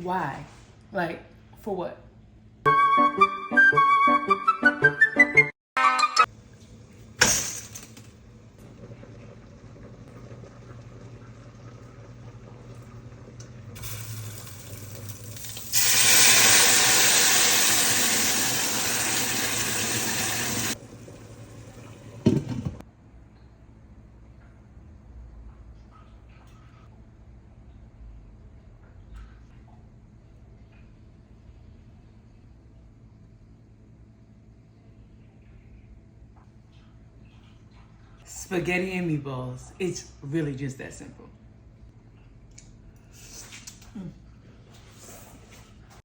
Why? Like, for what? Spaghetti and meatballs. It's really just that simple.